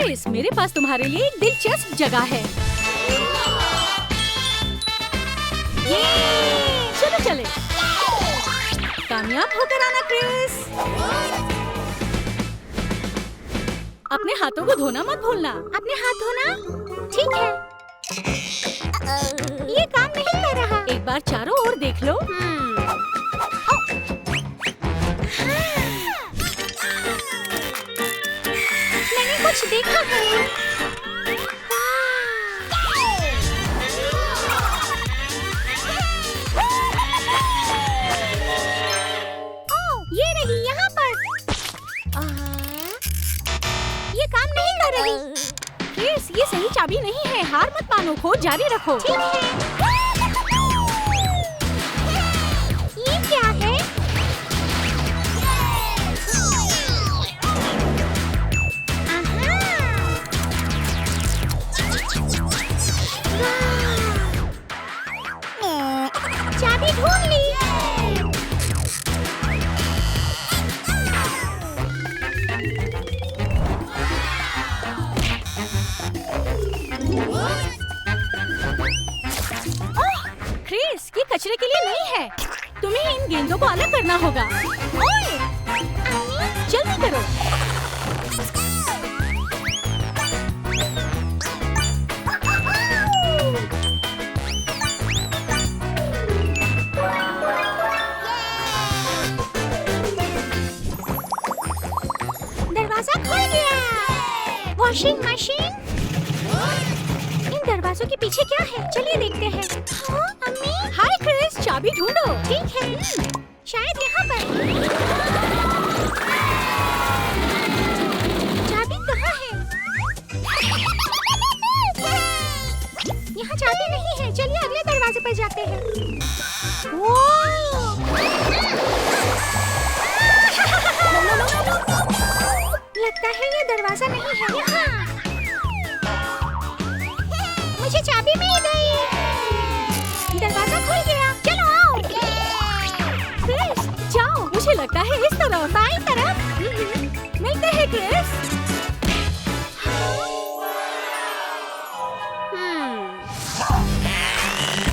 Chris, मेरे पास तुम्हारे लिए एक दिलचस्प जगह है। चलो चले। कामयाब होकर आना क्रिस। अपने हाथों को धोना मत भूलना। अपने हाथ धोना? ठीक है। ये काम नहीं कर रहा। एक बार चारों ओर देख लो। मैंने कुछ देखा है। ये रही यहाँ पर। ये काम नहीं कर रही। क्रिस, ये सही चाबी नहीं है। हार मत मानो, खोज जारी रखो। ठीक है। ये क्या है? चाबी ढूंढ ली। क्रिस, ये कचरे के लिए नहीं है। तुम्हें इन गेंदों को अलग करना होगा। ओए! जल्दी करो। दरवाजा खुल गया। Washing machine. इन दरवाजों के पीछे क्या है? चलिए देखते हैं। हाँ, अम्मी। हाय क्रिस, चाबी ढूंढो। ठीक है। शायद यहाँ पर। चाबी कहाँ है? यहाँ चाबी नहीं है। चलिए अगले दरवाजे पर जाते हैं। लगता है ये दरवाजा नहीं है। यहाँ मुझे चाबी मिल गई। दरवाजा खुल गया। चलो आओ। क्रिस, जाओ। मुझे लगता है इस तरफ। बाईं तरफ। मिलते हैं क्रिस।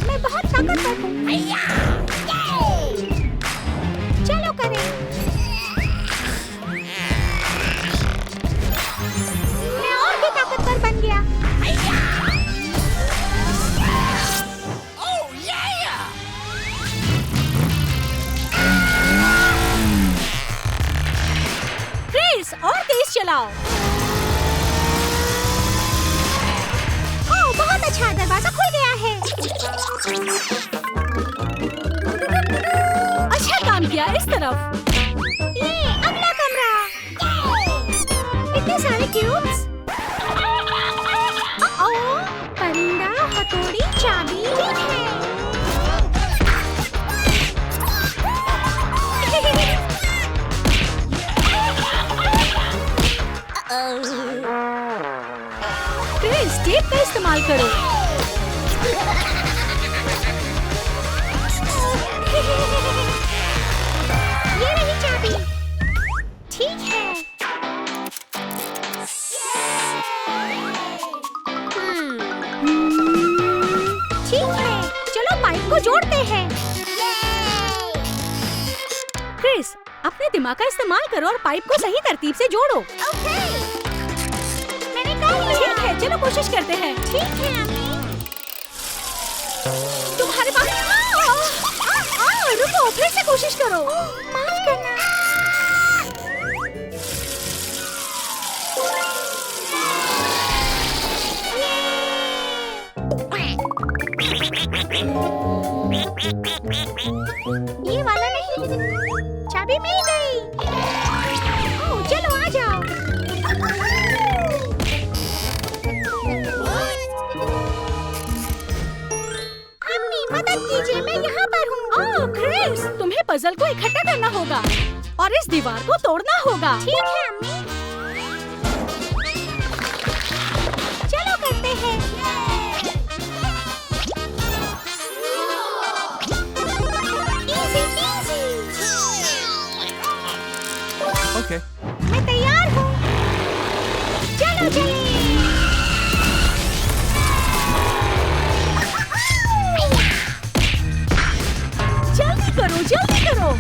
मैं बहुत ताकतवर हूँ। चलो करें। मैं और भी ताकतवर बन गया। क्रिस, और तेज चलाओ। ओह, बहुत अच्छा। दरवाजा खुल गया है। अच्छा काम किया। इस तरफ। ये अगला कमरा। इतने सारे क्यूब्स। परिंदा, हथौड़ी, चाबी भी है। क्रिस, टेप का इस्तेमाल करो। ये रही चाबी। ठीक है। ठीक है। चलो पाइप को जोड़ते हैं। क्रिस, अपने दिमाग का इस्तेमाल करो और पाइप को सही तरतीब से जोड़ो। ओके। मैंने कर लिया। ठीक है, चलो कोशिश करते हैं। ठीक है अम्मी। तुम्हारे पास रुको, फिर से कोशिश करो। माफ करना। ये वाला नहीं। चाबी मिल गई। ओह, चलो आ जाओ। अम्मी मदद कीजिए, मैं यहाँ पर हूँ। ओह क्रिस, तुम्हें पजल को इकट्ठा करना होगा और इस दीवार को तोड़ना होगा। ठीक है अम्मी। चलो करते हैं। Easy easy. Okay. मैं तैयार हूँ। चलो चलो चले। जल्दी करो।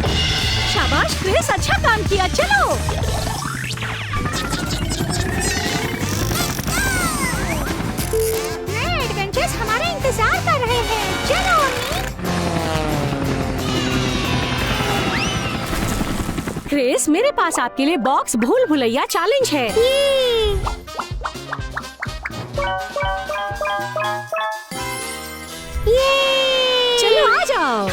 शाबाश क्रिस, अच्छा काम किया। चलो नए एडवेंचर्स हमारा इंतजार कर रहे हैं। चलो क्रिस, मेरे पास आपके लिए बॉक्स भूल भुलैया चैलेंज है। चलो आ जाओ।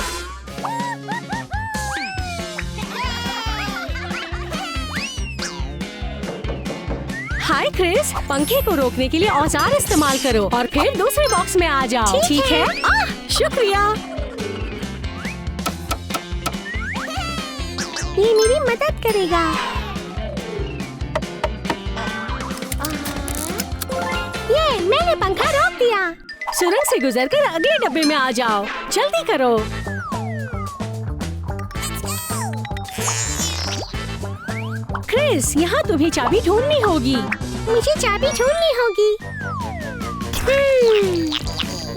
हाय क्रिस, पंखे को रोकने के लिए औजार इस्तेमाल करो और फिर दूसरे बॉक्स में आ जाओ। ठीक है? शुक्रिया। ये मेरी मदद करेगा। ये मैंने पंखा रोक दिया। सुरंग से गुजरकर अगले डब्बे में आ जाओ। जल्दी करो। क्रिस, यहाँ तुम्हें चाबी ढूंढनी होगी। मुझे चाबी ढूंढनी होगी।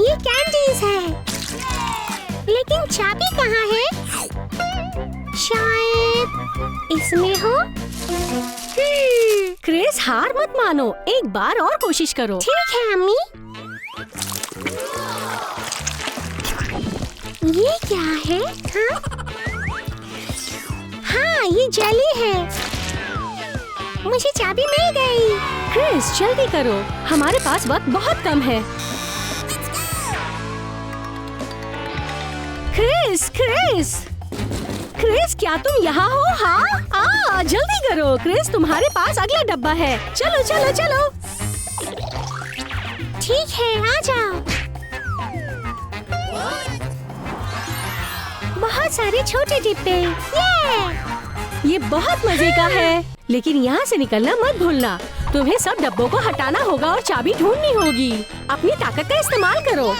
ये कैंडीज है, लेकिन चाबी कहाँ है? शायद इसमें हो। क्रिस, हार मत मानो, एक बार और कोशिश करो। ठीक है अम्मी। ये क्या है? हाँ, ये जेली है। मुझे चाबी मिल गई। क्रिस, जल्दी करो, हमारे पास वक्त बहुत कम है। क्रिस, क्या तुम यहाँ हो? हाँ, जल्दी करो क्रिस, तुम्हारे पास अगला डब्बा है। चलो चलो चलो। ठीक है, आ जाओ। बहुत सारे छोटे डिब्बे। ये बहुत मजे का है, लेकिन यहाँ से निकलना मत भूलना। तुम्हें सब डब्बों को हटाना होगा और चाबी ढूंढनी होगी। अपनी ताकत का इस्तेमाल करो।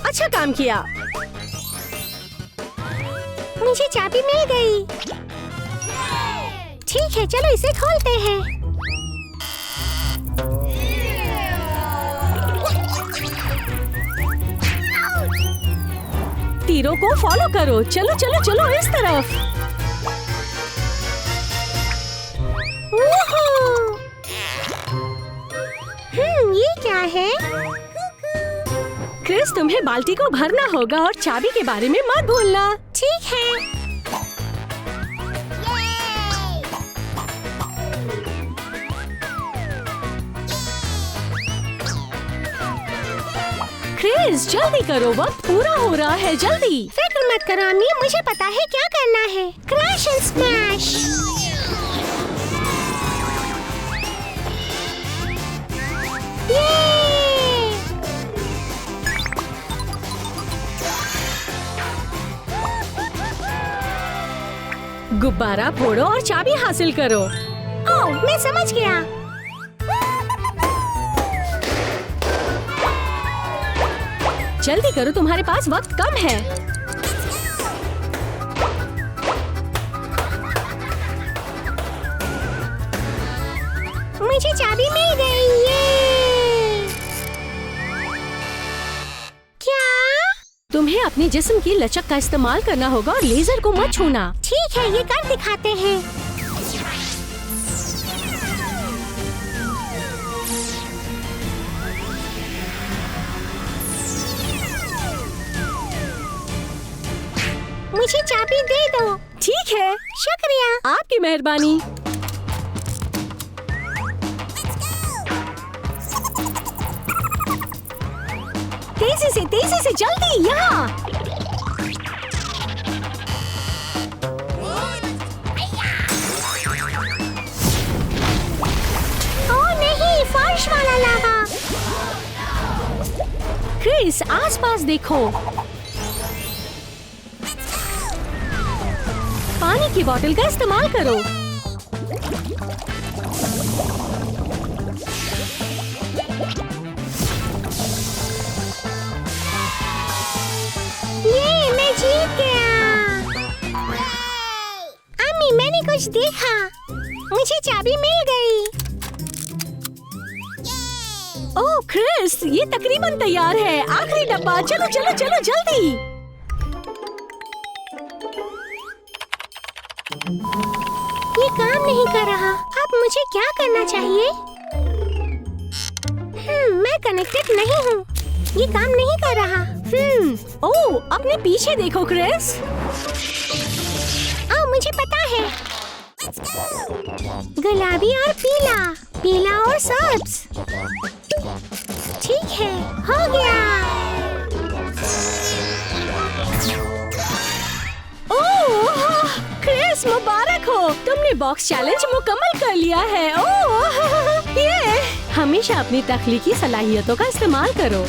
अच्छा काम किया। मुझे चाबी मिल गई। ठीक है, चलो इसे खोलते हैं। तीरों को फॉलो करो। चलो चलो चलो इस तरफ। ये क्या है? क्रिस, तुम्हें बाल्टी को भरना होगा और चाबी के बारे में मत भूलना। ठीक है। क्रिस, जल्दी करो, वक्त पूरा हो रहा है। जल्दी। फिक्र मत करो अम्मी, मुझे पता है क्या करना है। Crash and smash. गुब्बारा फोड़ो और चाबी हासिल करो। ओह, मैं समझ गया। जल्दी करो, तुम्हारे पास वक्त कम है। मुझे चाबी मिल गई। क्या? तुम्हें अपने जिस्म की लचक का इस्तेमाल करना होगा और लेजर को मत छूना। ठीक है, ये कर दिखाते हैं। मुझे चाबी दे दो। ठीक है, शुक्रिया। आपकी मेहरबानी। तेजी से जल्दी। यहाँ। ओह नहीं, फर्श वाला लगा। क्रिस, आसपास देखो। पानी की बोतल का इस्तेमाल करो। ये मैं जीत कुछ देखा, मुझे चाबी मिल गई। ओह क्रिस, ये तकरीबन तैयार है। आखिरी डब्बा, चलो चलो चलो जल्दी। ये काम नहीं कर रहा। अब मुझे क्या करना चाहिए? मैं कनेक्टेड नहीं हूँ। ये काम नहीं कर रहा। ओह, अपने पीछे देखो क्रिस। मुझे पता है। गुलाबी और पीला, पीला और सब्ज। ठीक है, हो गया। ओह क्रिस, मुबारक हो, तुमने बॉक्स चैलेंज मुकम्मल कर लिया है। ओह ये हमेशा अपनी तख्लीकी सलाहियतों का इस्तेमाल करो।